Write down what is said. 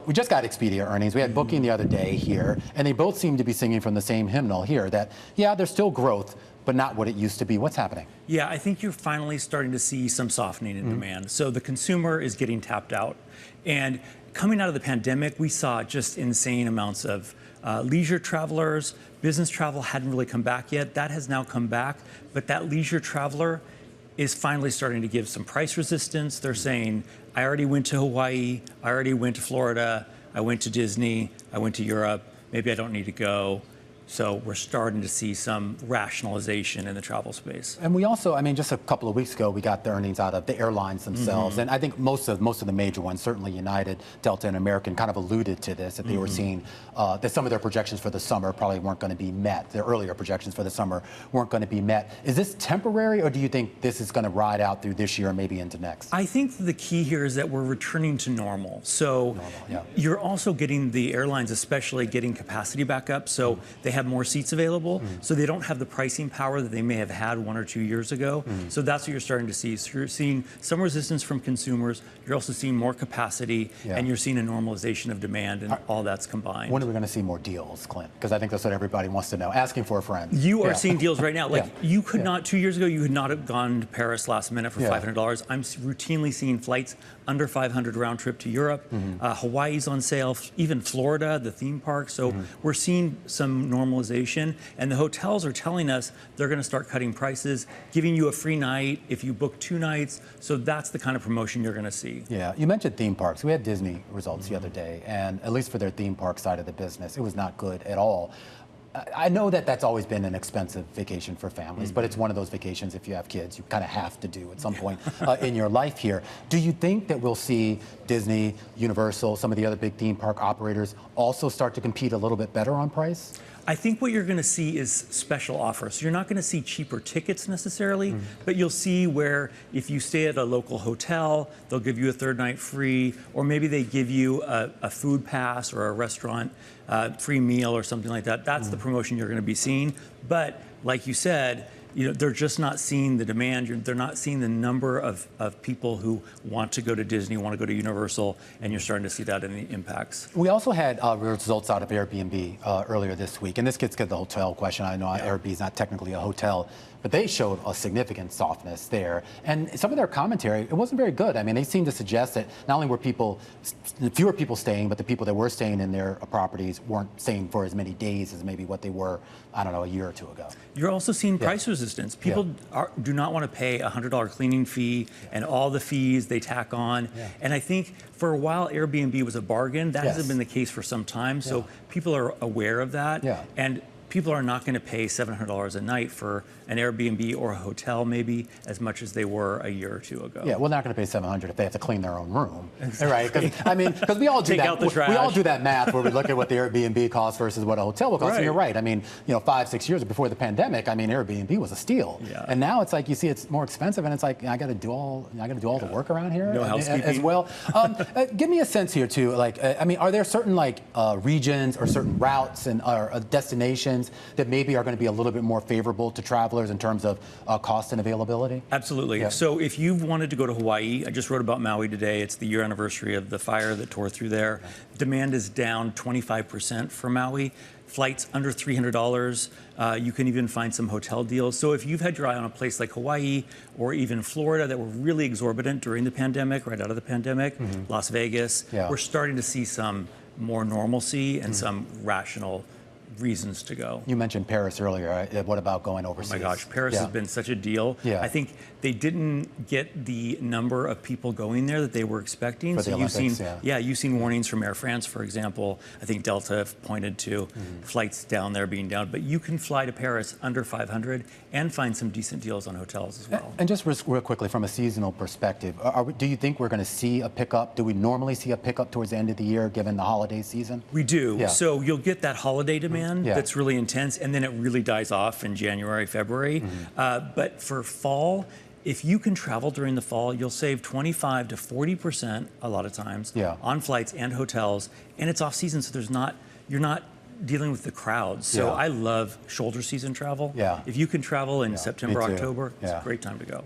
We just got Expedia earnings. We had Booking the other day here, and they both seem to be singing from the same hymnal here that, yeah, there's still growth, but not what it used to be. What's happening? Yeah, I think you're finally starting to see some softening in demand. So the consumer is getting tapped out. And coming out of the pandemic, we saw just insane amounts of leisure travelers. Business travel hadn't really come back yet. That has now come back. But that leisure traveler is finally starting to give some price resistance. They're saying, I already went to Hawaii, I already went to Florida, I went to Disney, I went to Europe, maybe I don't need to go. So we're starting to see some rationalization in the travel space. And we also, I mean, just a couple of weeks ago, we got the earnings out of the airlines themselves. And I think most of the major ones, certainly United, Delta, and American, kind of alluded to this, that they were seeing that some of their projections for the summer probably weren't going to be met. Their earlier projections for the summer weren't going to be met. Is this temporary, or do you think this is going to ride out through this year and maybe into next? I think the key here is that we're returning to normal. So you're also getting the airlines, especially getting capacity back up. So they have more seats available, so they don't have the pricing power that they may have had 1 or 2 years ago. So that's what you're starting to see. So you're seeing some resistance from consumers. You're also seeing more capacity, and you're seeing a normalization of demand, and all that's combined. When are we going to see more deals, Clint? Because I think that's what everybody wants to know. Asking for a friend. You are seeing deals right now. Like you could not 2 years ago. You could not have gone to Paris last minute for $500. I'm routinely seeing flights under $500 round trip to Europe. Hawaii's on sale. Even Florida, the theme park. So we're seeing some normalization, and the hotels are telling us they're going to start cutting prices, giving you a free night if you book 2 nights. So that's the kind of promotion you're going to see. Yeah, you mentioned theme parks. We had Disney results the other day, and at least for their theme park side of the business, it was not good at all. I know that that's always been an expensive vacation for families, but it's one of those vacations, if you have kids, you kind of have to do at some point in your life here. Do you think that we'll see Disney, Universal, some of the other big theme park operators also start to compete a little bit better on price? I think what you're going to see is special offers. You're not going to see cheaper tickets necessarily, but you'll see where if you stay at a local hotel, they'll give you a 3rd night free, or maybe they give you a food pass or a restaurant free meal or something like that. That's the promotion you're going to be seeing. But like you said, they're just not seeing the demand. They're not seeing the number of people who want to go to Disney, want to go to Universal, and you're starting to see that in the impacts. We also had results out of Airbnb earlier this week, and this gets to the hotel question. I know Airbnb is not technically a hotel, but they showed a significant softness there. And some of their commentary, it wasn't very good. I mean, they seemed to suggest that not only were fewer people staying, but the people that were staying in their properties weren't staying for as many days as maybe what they were, I don't know, a year or 2 ago. You're also seeing price resistance. People do not want to pay a $100 cleaning fee and all the fees they tack on. And I think for a while, Airbnb was a bargain. That hasn't been the case for some time. So people are aware of that. And people are not going to pay $700 a night for an Airbnb or a hotel, maybe as much as they were a year or 2 ago. Yeah, well, they're not going to pay $700 if they have to clean their own room, right? Because we all do Take out the trash. We all do that math where we look at what the Airbnb costs versus what a hotel will cost. And you're right. I mean, 5, 6 years before the pandemic, I mean, Airbnb was a steal. And now it's like you see it's more expensive, and it's like I got to do all the work around here as well. Give me a sense here too. Like, I mean, are there certain regions or certain routes and destinations that maybe are going to be a little bit more favorable to travelers in terms of cost and availability? Absolutely. So if you've wanted to go to Hawaii, I just wrote about Maui today. It's the year anniversary of the fire that tore through there. Demand is down 25% for Maui. Flights under $300. You can even find some hotel deals. So if you've had your eye on a place like Hawaii or even Florida that were really exorbitant during the pandemic, right out of the pandemic, Las Vegas, we're starting to see some more normalcy and some rational reasons to go. You mentioned Paris earlier. What about going overseas? Oh my gosh, Paris has been such a deal. I think they didn't get the number of people going there that they were expecting. For the Olympics, you've seen warnings from Air France, for example. I think Delta pointed to flights down there being down. But you can fly to Paris under $500 and find some decent deals on hotels as well. And just real quickly, from a seasonal perspective, do you think we're going to see a pickup? Do we normally see a pickup towards the end of the year, given the holiday season? We do. So you'll get that holiday demand that's really intense, and then it really dies off in January, February. But for fall, if you can travel during the fall, you'll save 25 to 40% a lot of times on flights and hotels, and it's off season, so you're not dealing with the crowds. So I love shoulder season travel. If you can travel in September, October, it's a great time to go.